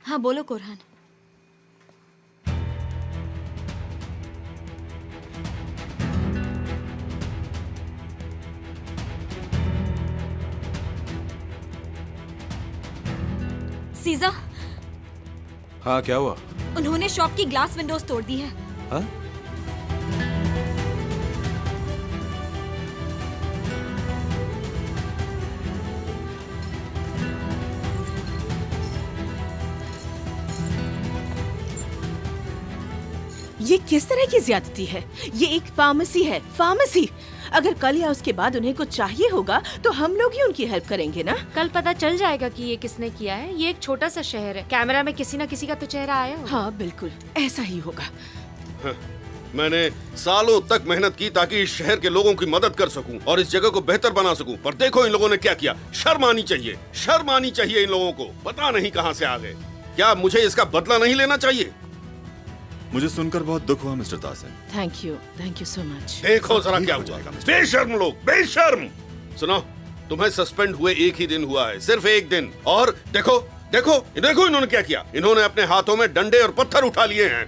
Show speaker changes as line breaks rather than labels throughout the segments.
हाँ बोलो कोरहान। सीजा,
हाँ क्या हुआ?
उन्होंने शॉप की ग्लास विंडोज तोड़ दी है।
हाँ?
ये किस तरह की ज्यादती है? ये एक फार्मेसी है, फार्मेसी। अगर कल या उसके बाद उन्हें कुछ चाहिए होगा तो हम लोग ही उनकी हेल्प करेंगे ना।
कल पता चल जाएगा कि ये किसने किया है। ये एक छोटा सा शहर है, कैमरा में किसी न किसी का तो चेहरा आया होगा।
हाँ बिल्कुल ऐसा ही होगा।
मैंने सालों तक मेहनत की ताकि इस शहर के लोगों की मदद कर सकूं और इस जगह को बेहतर बना सकूं, पर देखो इन लोगों ने क्या किया। शर्म आनी चाहिए, शर्म आनी चाहिए इन लोगों को। पता नहीं कहां से आ गए। क्या मुझे इसका बदला नहीं लेना चाहिए?
मुझे सुनकर बहुत दुख हुआ mister Tasin.
Thank you so much.
देखो जरा क्या हुआ। बेशर्म लोग, बेशर्म। सुनो, तुम्हें सस्पेंड हुए एक ही दिन हुआ है, सिर्फ एक दिन। और देखो देखो देखो इन्होंने क्या किया। इन्होंने अपने हाथों में डंडे और पत्थर उठा लिए हैं।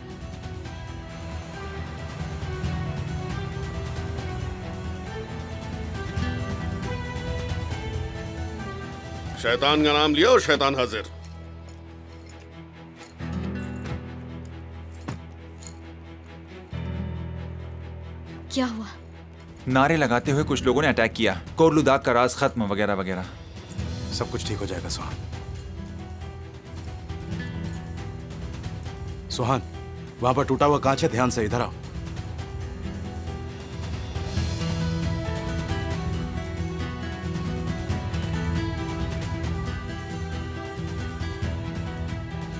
शैतान का नाम लिया और शैतान हाजिर।
क्या हुआ?
नारे लगाते हुए कुछ लोगों ने अटैक किया। कोरलुदाग का राज खत्म वगैरह वगैरह।
सब कुछ ठीक हो जाएगा सुहान। सुहान, वहां पर टूटा हुआ कांच है, ध्यान से इधर आओ।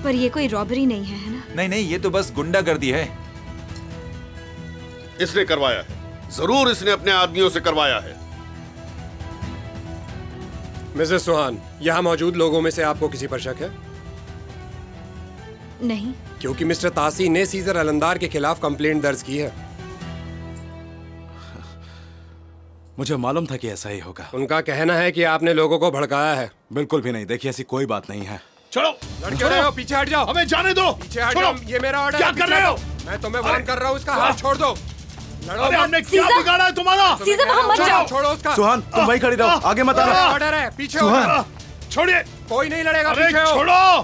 पर ये कोई रॉबरी नहीं है ना?
नहीं नहीं, ये तो बस गुंडागर्दी है।
इसने करवाया है, जरूर इसने अपने आदमियों से करवाया है।
मिसेस सुहान, यहाँ मौजूद लोगों में से आपको किसी पर शक है?
नहीं।
क्योंकि मिस्टर तासी ने सीजर अलंदार के खिलाफ कंप्लेंट दर्ज की है।
मुझे मालूम था कि ऐसा ही होगा।
उनका कहना है कि आपने लोगों को भड़काया है।
बिल्कुल भी नहीं। देखिए ऐसी कोई बात नहीं है।
छोड़ो,
लड़के रहे हो, पीछे हट जाओ।
हमें जाने दो।
पीछे हट जाओ, ये मेरा ऑर्डर है।
क्या कर रहे हो?
मैं तुम्हें वार्न कर रहा हूँ, उसका हाथ छोड़ दो। लड़ो मत।
हमने क्या बिगाड़ा है तुम्हारा?
सीजा वहाँ मत जाओ।
छोड़ो उसका।
सुहान तुम वहीं खड़ी रहो, आगे मत आना।
ऑर्डर है, पीछे हो जाओ।
छोड़िए।
कोई नहीं लड़ेगा,
अरे
पीछे हो।
छोड़ो।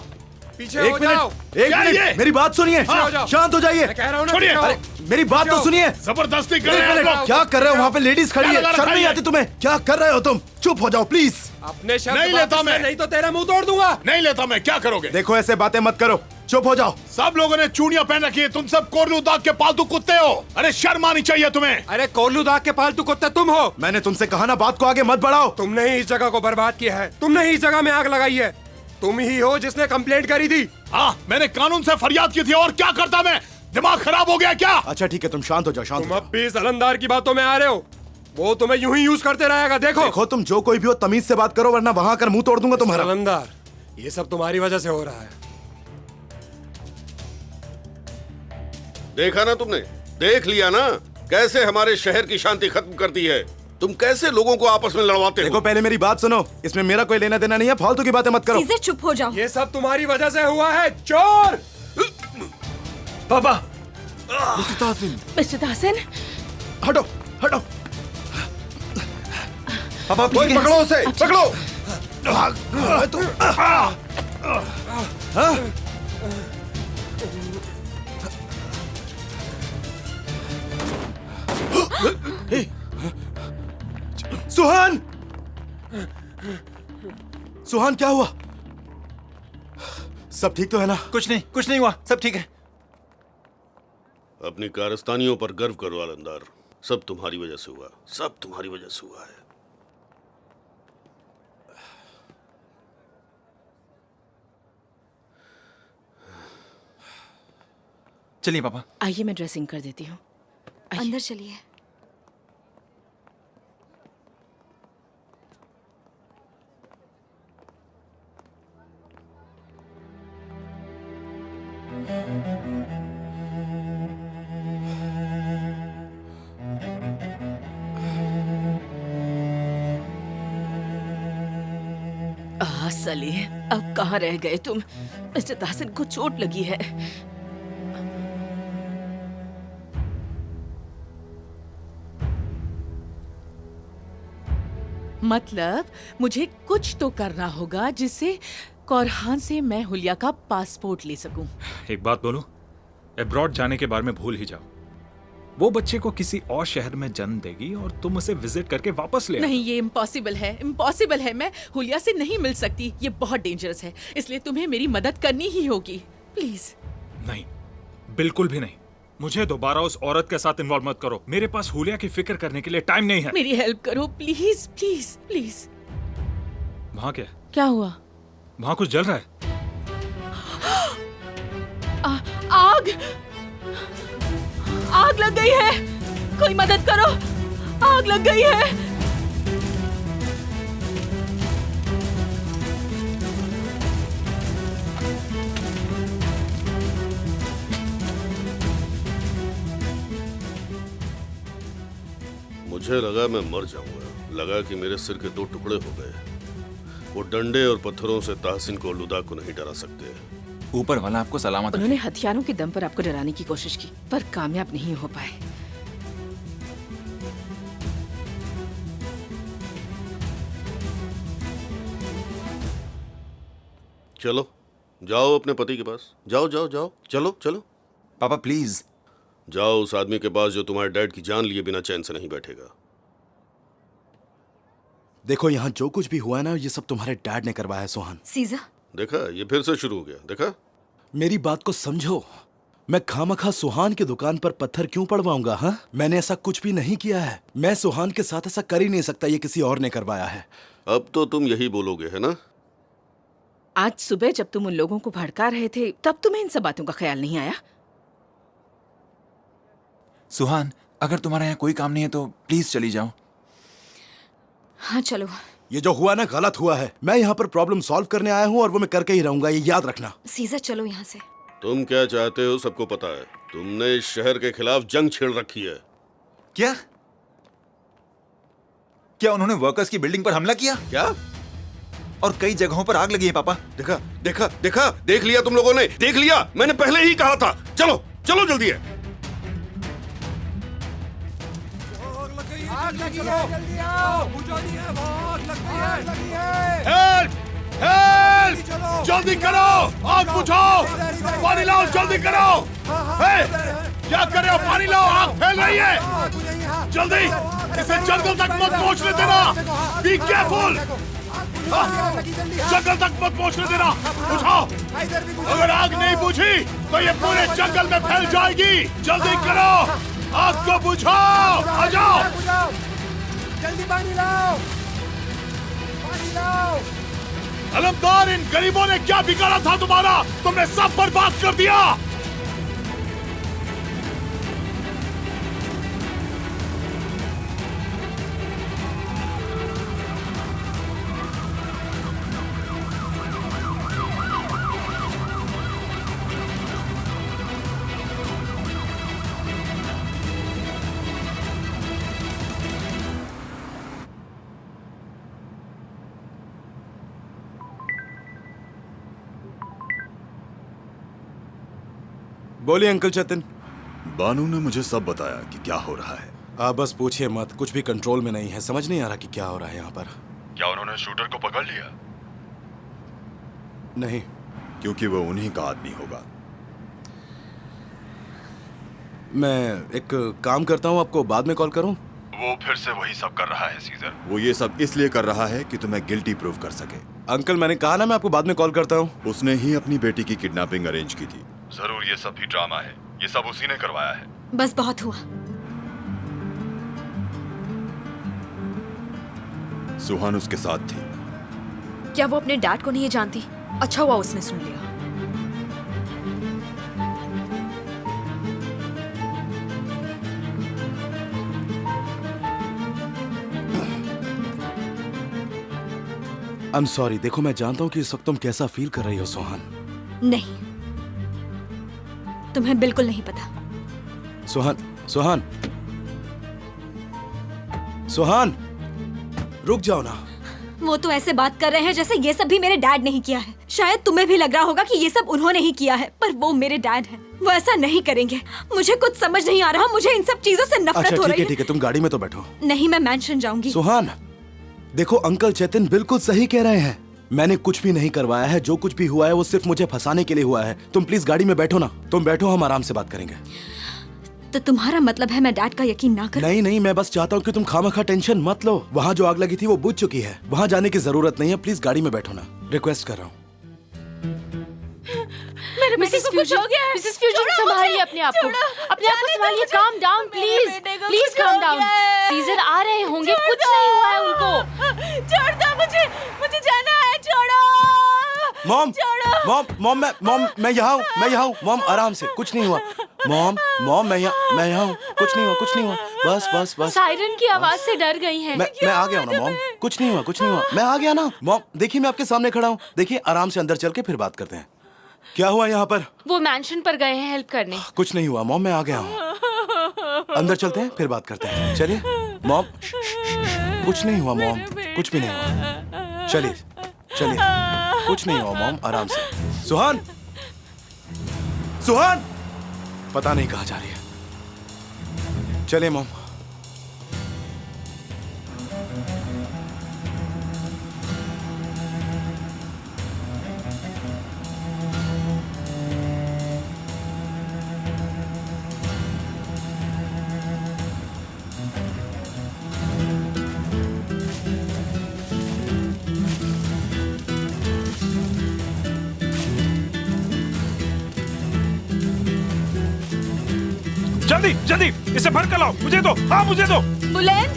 पीछे हो जाओ।
एक
क्या
मिनट,
ये?
मेरी बात सुनिए।
पीछे हो जाओ।
शांत हो जाइए।
मैं कह रहा हूँ ना,
छोड़िए।
पीछे हो।
अरे मेरी बात तो सुनिए।
जबरदस्ती कर
एक
रहे
मिनट,
हो।
क्या कर रहे हो? वहाँ पे लेडीज खड़ी
क्या
है,
लगा
शर्म
रखा
नहीं
है?
आती तुम्हें? क्या कर रहे हो तुम? चुप हो जाओ प्लीज।
अपने शब्द
नहीं लेता
वापस ले,
मैं।
नहीं तो तेरा मुंह तोड़ दूंगा।
नहीं लेता मैं। क्या करोगे?
देखो ऐसे बातें मत करो, चुप हो जाओ।
सब लोगों ने चूड़ियां पहन रखी है। तुम सब कोरलुदाग के पालतू कुत्ते हो। अरे शर्म आनी चाहिए तुम्हें।
अरे कोरलुदाग के पालतू कुत्ते तुम हो।
मैंने तुमसे कहा ना, बात को आगे मत बढ़ाओ।
तुमने ही इस जगह को बर्बाद किया है। तुमने ही इस जगह में आग लगाई है। तुम ही हो जिसने कंप्लेंट करी थी।
हाँ, मैंने कानून से फरियाद की थी। और क्या करता मैं? दिमाग खराब हो गया क्या?
अच्छा ठीक है, तुम शांत हो जाओ, शांत
तुम
हो
अब
जाओ।
भी इस अलंदार की बातों में आ रहे हो। वो तुम्हें यूं ही यूज करते रहेगा। देखो
देखो तुम जो कोई भी हो तमीज से बात करो, वरना वहां कर मुंह तोड़ दूंगा तुम्हारा।
अलंदार, ये सब तुम्हारी वजह से हो रहा है।
देखा ना तुमने? देख लिया ना कैसे हमारे शहर की शांति खत्म कर दी है। तुम कैसे लोगों को आपस में लड़वाते
देखो
हो।
पहले मेरी बात सुनो, इसमें मेरा कोई लेना देना नहीं है, फालतू की बातें मत करो।
सीजा चुप हो जाओ।
ये सब तुम्हारी वजह से हुआ है, चोर।
पापा। मिस्टर तासिन, हटो हटो। पापा
कोई पकड़ो उसे, पकड़ो।
सुहान, सुहान क्या हुआ? सब ठीक तो है ना?
कुछ नहीं हुआ, सब ठीक है।
अपनी कारस्तानियों पर गर्व करो अलंदार। सब तुम्हारी वजह से हुआ, सब तुम्हारी वजह से हुआ है।
चलिए पापा।
आइए मैं ड्रेसिंग कर देती हूँ।
अंदर चलिए।
सली, अब कहाँ रह गए तुम? मिस्टर ताहसिन को चोट लगी है। मतलब मुझे कुछ तो करना होगा जिससे कौरहान से मैं हुलिया का पासपोर्ट ले सकूं।
एक बात बोलूं, अब्रॉड जाने के बारे में भूल ही जाओ। वो बच्चे को किसी और शहर में जन्म देगी और तुम उसे विजिट करके वापस ले
नहीं, ये इम्पॉसिबल है, इम्पॉसिबल है। मैं हुलिया से नहीं मिल सकती, ये बहुत डेंजरस है, इसलिए तुम्हें मेरी मदद करनी ही होगी, प्लीज।
नहीं, बिल्कुल भी नहीं। मुझे दोबारा उस औरत के साथ इन्वॉल्व मत करो। मेरे पास हुलिया की फिक्र करने के लिए टाइम नहीं है।
मेरी हेल्प करो प्लीज, प्लीज, प्लीज।
वहाँ
क्या हुआ?
वहाँ कुछ जल रहा है।
आग, आग लग गई है, कोई मदद करो, आग लग गई है।
मुझे लगा मैं मर जाऊंगा, लगा कि मेरे सिर के 2 टुकड़े हो गए। वो डंडे और पत्थरों से ताहसिन को लुदा को नहीं डरा सकते।
ऊपर वाला आपको सलामत रखे।
उन्होंने हथियारों के दम पर आपको डराने की कोशिश की, पर कामयाब नहीं हो पाए।
चलो जाओ अपने पति के पास, जाओ जाओ जाओ, चलो चलो।
पापा प्लीज।
जाओ उस आदमी के पास जो तुम्हारे डैड की जान लिए बिना चैन से नहीं बैठेगा।
देखो यहाँ जो कुछ भी हुआ है ना, ये सब तुम्हारे डैड ने करवाया है सोहान।
सीजा,
देखा, ये फिर से शुरू हो गया, देखा।
मेरी बात को समझो। मैं खामखा सुहान की दुकान पर पत्थर क्यों पड़वाऊंगा? हाँ, मैंने ऐसा कुछ भी नहीं किया है। मैं सुहान के साथ ऐसा कर ही नहीं सकता, ये किसी और ने करवाया है।
अब तो तुम यही बोलोगे, है ना?
आज सुबह जब तुम उन लोगों को भड़का रहे थे, तब तुम्हें इन सब बातों का ख्याल नहीं आया?
सुहान, अगर तुम्हारा यहाँ कोई काम नहीं है तो प्लीज चली जाओ।
हाँ चलो।
ये जो हुआ ना गलत हुआ है। मैं यहाँ पर प्रॉब्लम सॉल्व करने आया हूँ और वो मैं करके ही रहूंगा, ये याद रखना।
सीजा चलो यहाँ से।
तुम क्या चाहते हो सबको पता है। तुमने इस शहर के खिलाफ जंग छेड़ रखी है।
क्या क्या उन्होंने वर्कर्स की बिल्डिंग पर हमला किया?
क्या?
और कई जगहों पर आग लगी है पापा।
देखा देखा देखा, देख लिया तुम लोगों ने, देख लिया। मैंने पहले ही कहा था। चलो चलो जल्दी है। हेल्प! हेल्प! जल्दी करो, आग बुझाओ, पानी लाओ, जल्दी करो। क्या कर रहे हो? पानी लाओ, आग फैल रही है। जल्दी, इसे जंगल तक मत पहुंचने देना। Be careful. जंगल तक मत पहुंचने देना। बुझाओ। अगर आग नहीं बुझी तो ये पूरे जंगल में फैल जाएगी। जल्दी करो, आग को बुझाओ। आ जाओ,
जल्दी पानी लाओ, पानी लाओ।
अलमदार, इन गरीबों ने क्या बिगाड़ा था तुम्हारा? तुमने सब बर्बाद कर दिया।
बोलिए अंकल चेतन।
बानू ने मुझे सब बताया कि क्या हो रहा है।
आप बस पूछिए मत, कुछ भी कंट्रोल में नहीं है। समझ नहीं आ रहा कि क्या हो रहा है यहाँ पर।
क्या उन्होंने शूटर को पकड़ लिया?
नहीं,
क्योंकि वो उन्हीं का आदमी होगा।
मैं एक काम करता हूँ, आपको बाद में कॉल करूँ?
वो फिर से वही सब कर रहा है सीजर। वो ये सब इसलिए कर रहा है कि तुम्हें गिल्टी प्रूव कर सके।
अंकल मैंने कहा ना, मैं आपको बाद में कॉल करता हूँ।
उसने ही अपनी बेटी की किडनैपिंग अरेंज की थी। जरूर ये सब भी ड्रामा है। ये सब उसी ने करवाया है।
बस बहुत हुआ।
सुहान उसके साथ थी।
क्या वो अपने डैड को नहीं जानती? अच्छा हुआ उसने सुन लिया।
I am sorry. देखो मैं जानता हूँ कि इस वक्त तुम कैसा फील कर रही हो सोहान।
नहीं, तुम्हें बिल्कुल नहीं पता।
सोहान, सोहान, सोहान, रुक जाओ ना।
वो तो ऐसे बात कर रहे हैं जैसे ये सब भी मेरे डैड ने ही किया है। शायद तुम्हें भी लग रहा होगा कि ये सब उन्होंने ही किया है, पर वो मेरे डैड हैं। वो ऐसा नहीं करेंगे। मुझे कुछ समझ नहीं आ रहा, मुझे इन सब चीजों से नफरत
अच्छा
हो
ठीक
रही
है
है।
ठीक है, तुम गाड़ी में तो बैठो।
नहीं, मैं मैंशन जाऊंगी।
सुहान, देखो अंकल चेतन बिल्कुल सही कह रहे हैं। मैंने कुछ भी नहीं करवाया है। जो कुछ भी हुआ है वो सिर्फ मुझे फंसाने के लिए हुआ है। तुम प्लीज गाड़ी में बैठो ना। तुम बैठो, हम आराम से बात करेंगे।
तो तुम्हारा मतलब है मैं डैड का यकीन ना करूं?
नहीं नहीं, मैं बस चाहता हूँ कि तुम खामखा टेंशन मत लो। वहाँ जो आग लगी थी वो बुझ चुकी है। वहाँ जाने की जरूरत नहीं है। प्लीज गाड़ी में बैठो ना, रिक्वेस्ट कर रहा हूँ।
मेरे बेटे
मिसेस
को कुछ हो गया है।
मिसेस फ्यूजन,
छोड़ो
संभालिए
मुझे,
अपने आप को।
छोड़ो।
अपने आप को
जाने दो
संभालिए।
मुझे।
काम डाउन
मेरे
प्लीज,
बेटे को
प्लीज
कुछ
काम
हो
डाउन।
गया है।
सीजर आ रहे होंगे, कुछ नहीं हुआ है उनको।
छोड़ दो मुझे, मुझे जाना है, छोड़ो।
मॉम
छोड़ो।
मॉम मैं यहाँ हूँ, मैं यहाँ हूँ। मॉम आराम से, कुछ नहीं हुआ। मॉम मैं यहाँ हूँ। कुछ नहीं हुआ, कुछ नहीं हुआ। बस
सायरन की आवाज से डर गई हैं।
मैं आ गया हूँ ना मॉम। कुछ नहीं हुआ। मैं आ गया ना मॉम। देखिए मैं आपके सामने खड़ा हूँ। देखिए आराम से अंदर चल के फिर बात करते हैं। क्या हुआ यहाँ पर?
वो मैंशन पर गए हैं हेल्प करने।
कुछ नहीं हुआ मॉम, मैं आ गया हूँ। अंदर चलते हैं फिर बात करते हैं। चलिए मॉम। कुछ नहीं हुआ मॉम, कुछ भी नहीं हुआ। चलिए कुछ नहीं हुआ मॉम, आराम से। सुहान पता नहीं कहाँ जा रही है। चलिए मॉम।
जल्दी इसे भर कर लाओ। मुझे दो, हाँ मुझे दो।
बुलंद,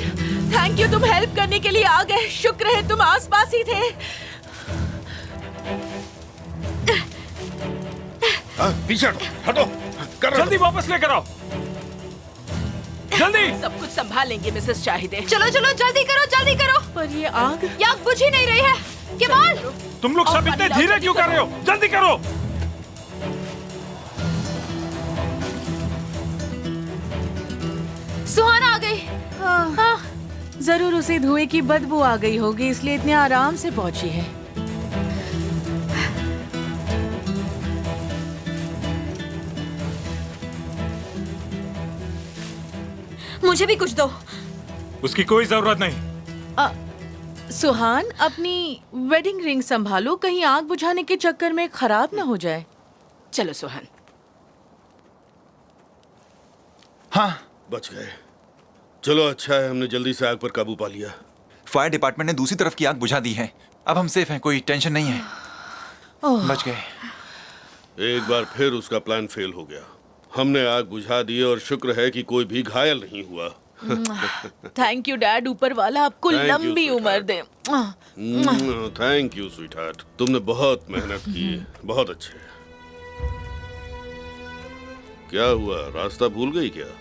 थैंक यू, तुम हेल्प करने के लिए आ गए। शुक्र है तुम आसपास ही थे।
पीछे हटो, कर
जल्दी वापस लेकर आओ, जल्दी।
सब कुछ संभालेंगे मिसेस चाहिदे।
चलो जल्दी करो।
पर ये आग
ये आग बुझ ही नहीं रही है। केवल
तुम लोग सब इतने धीरे क्यों कर रहे हो? जल्दी करो।
सुहाना आ गई।
हाँ, जरूर उसे धुएं की बदबू आ गई होगी, इसलिए इतने आराम से पहुंची है।
मुझे भी कुछ दो।
उसकी कोई जरूरत नहीं।
सुहान, अपनी वेडिंग रिंग संभालो, कहीं आग बुझाने के चक्कर में खराब ना हो जाए। चलो सुहान।
हाँ,
बच गए। चलो अच्छा है हमने जल्दी से आग पर काबू पा लिया।
फायर डिपार्टमेंट ने दूसरी तरफ की आग बुझा दी है। अब हम सेफ हैं, कोई टेंशन नहीं है। बच गए।
एक बार फिर उसका प्लान फेल हो गया। हमने आग बुझा दी और शुक्र है कि कोई भी घायल नहीं हुआ।
थैंक यू डैड, ऊपर वाला आपको
Thank you,
लंबी उम्र दे।
थैंक यू स्वीटहार्ट, तुमने बहुत मेहनत की। बहुत अच्छे। क्या हुआ, रास्ता भूल गई क्या?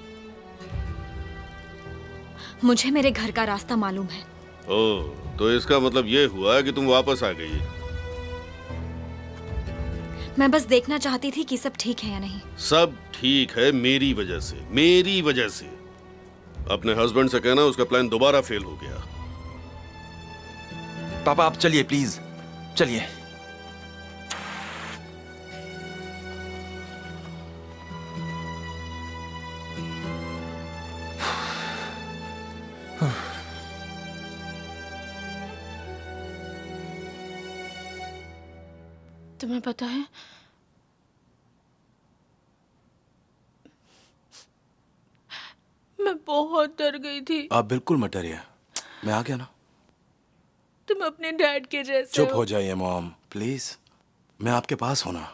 मुझे मेरे घर का रास्ता मालूम है।
ओह, तो इसका मतलब ये हुआ कि तुम वापस आ गई।
मैं बस देखना चाहती थी कि सब ठीक है या नहीं।
सब ठीक है मेरी वजह से, मेरी वजह से। अपने हस्बैंड से कहना उसका प्लान दोबारा फेल हो गया।
पापा आप चलिए प्लीज, चलिए।
तुम्हें पता है, मैं बहुत डर गई थी।
आप बिल्कुल मत डरिए, मैं आ गया ना।
तुम अपने डैड के जैसे
चुप हो जाइए मॉम प्लीज, मैं आपके पास हूं ना।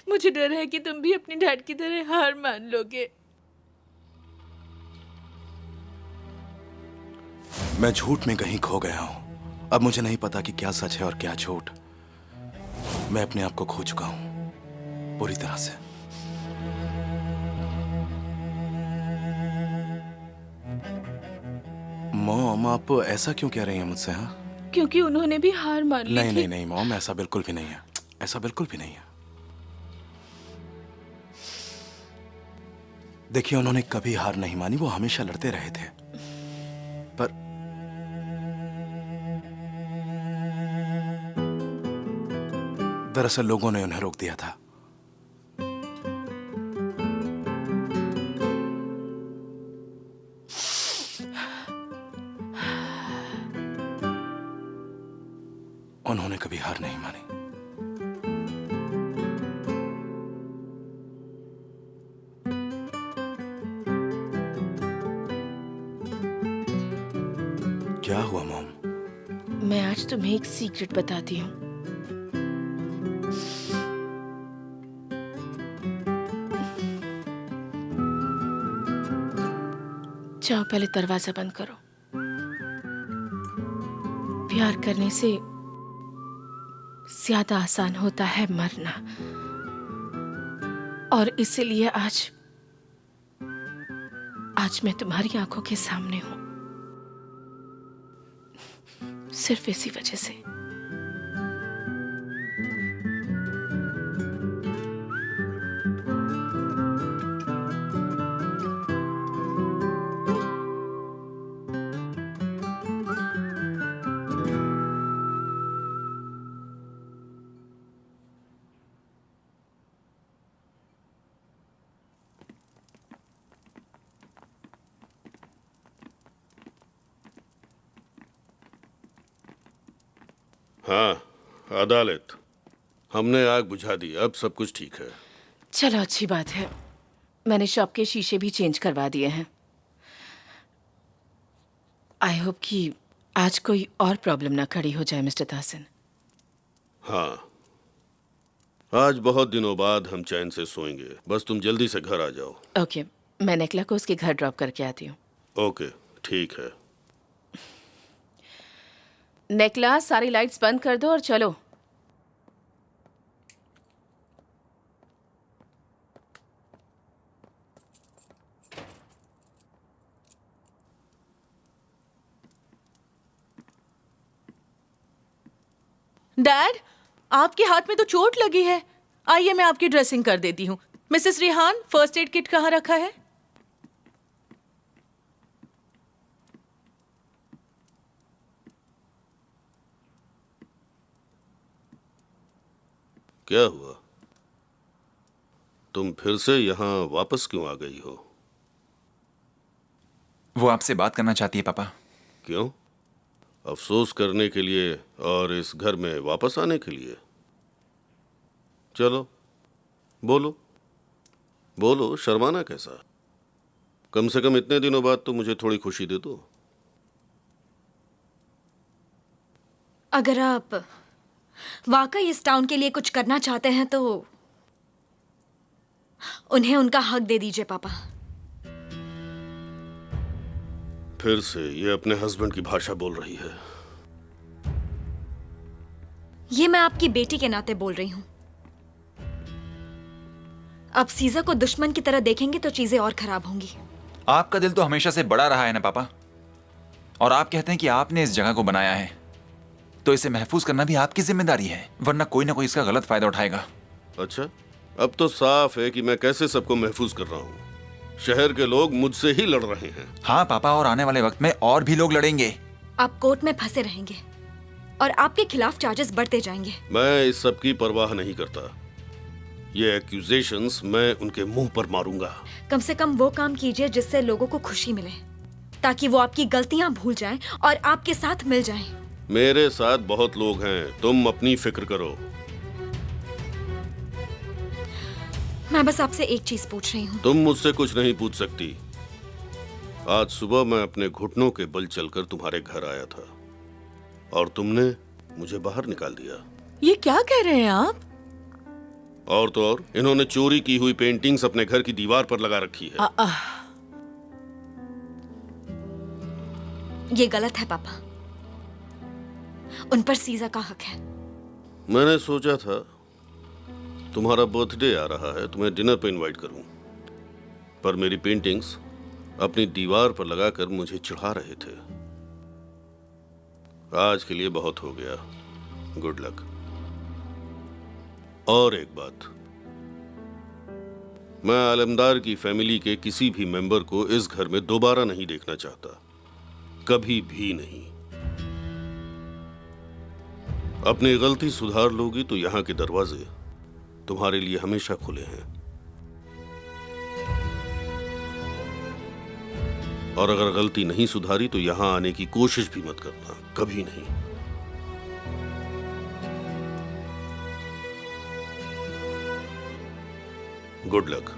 मुझे डर है कि तुम भी अपने डैड की तरह हार मान लोगे।
मैं झूठ में कहीं खो गया हूं। अब मुझे नहीं पता कि क्या सच है और क्या झूठ। मैं अपने आप को खो चुका हूं पूरी तरह से। मॉम आप ऐसा क्यों कह रही हैं मुझसे? हाँ,
क्योंकि उन्होंने भी हार मान ली थी।
नहीं मॉम, ऐसा बिल्कुल भी नहीं है। ऐसा बिल्कुल भी नहीं है। देखिए उन्होंने कभी हार नहीं मानी, वो हमेशा लड़ते रहे थे। पर दरअसल लोगों ने उन्हें रोक दिया था। उन्होंने कभी हार नहीं मानी। क्या हुआ मॉम?
मैं आज तुम्हें एक सीक्रेट बताती हूँ। जाओ पहले दरवाजा बंद करो। प्यार करने से ज्यादा आसान होता है मरना, और इसीलिए आज मैं तुम्हारी आंखों के सामने हूं, सिर्फ इसी वजह से।
हाँ, अदालत। हमने आग बुझा दी, अब सब कुछ ठीक है।
चलो अच्छी बात है। मैंने शॉप के शीशे भी चेंज करवा दिए हैं। आई होप कि आज कोई और प्रॉब्लम ना खड़ी हो जाए मिस्टर दासन।
हाँ, आज बहुत दिनों बाद हम चैन से सोएंगे। बस तुम जल्दी से घर आ जाओ।
ओके, मैं नेकला को उसके घर ड्रॉप करके आती हूँ।
ओके, ठीक है।
नेकला, सारी लाइट्स बंद कर दो और चलो।
डैड, आपके हाथ में तो चोट लगी है। आइए मैं आपकी ड्रेसिंग कर देती हूँ। Mrs Rihan, first aid kit कहाँ रखा है?
क्या हुआ? तुम फिर से यहाँ वापस क्यों आ गई हो?
वो आपसे बात करना चाहती है पापा।
क्यों? अफसोस करने के लिए और इस घर में वापस आने के लिए? चलो बोलो बोलो, शर्माना कैसा? कम से कम इतने दिनों बाद तो मुझे थोड़ी खुशी दे दो।
अगर आप वाकई इस टाउन के लिए कुछ करना चाहते हैं तो उन्हें उनका हक दे दीजिए पापा।
फिर से ये अपने हस्बैंड की भाषा बोल रही है।
ये मैं आपकी बेटी के नाते बोल रही हूं। अब सीजा को दुश्मन की तरह देखेंगे तो चीजें और खराब होंगी।
आपका दिल तो हमेशा से बड़ा रहा है ना पापा, और आप कहते हैं कि आपने इस जगह को बनाया है, तो इसे महफूज करना भी आपकी जिम्मेदारी है, वरना कोई ना कोई इसका गलत फायदा उठाएगा।
अच्छा, अब तो साफ है कि मैं कैसे सबको महफूज कर रहा हूँ। शहर के लोग मुझसे ही लड़ रहे हैं।
हाँ पापा, और आने वाले वक्त में और भी लोग लड़ेंगे।
आप कोर्ट में फंसे रहेंगे और आपके खिलाफ चार्जेस बढ़ते जाएंगे।
मैं इस सब की परवाह नहीं करता। ये एक्यूजेशंस मैं उनके मुंह पर मारूंगा।
कम से कम वो काम कीजिए जिससे लोगों को खुशी मिले, ताकि वो आपकी गलतियां भूल जाएं और आपके साथ मिल जाएं।
मेरे साथ बहुत लोग हैं, तुम अपनी फिक्र करो।
मैं बस आपसे एक चीज पूछ रही हूँ।
तुम मुझसे कुछ नहीं पूछ सकती। आज सुबह मैं अपने घुटनों के बल चलकर तुम्हारे घर आया था और तुमने मुझे बाहर निकाल दिया।
ये क्या कह रहे हैं आप?
और तो और, इन्होंने चोरी की हुई पेंटिंग्स अपने घर की दीवार पर लगा रखी है।
ये गलत है पापा। उन पर सीजा का हक है।
मैंने सोचा था तुम्हारा बर्थडे आ रहा है, तुम्हें डिनर पर इनवाइट करूं, पर मेरी पेंटिंग्स अपनी दीवार पर लगाकर मुझे चिढ़ा रहे थे। आज के लिए बहुत हो गया। Good luck. और एक बात, मैं आलमदार की फैमिली के किसी भी मेंबर को इस घर में दोबारा नहीं देखना चाहता, कभी भी नहीं। अपनी गलती सुधार लोगी तो यहाँ के दरवाजे तुम्हारे लिए हमेशा खुले हैं। और अगर गलती नहीं सुधारी तो यहाँ आने की कोशिश भी मत करना, कभी नहीं। Good luck.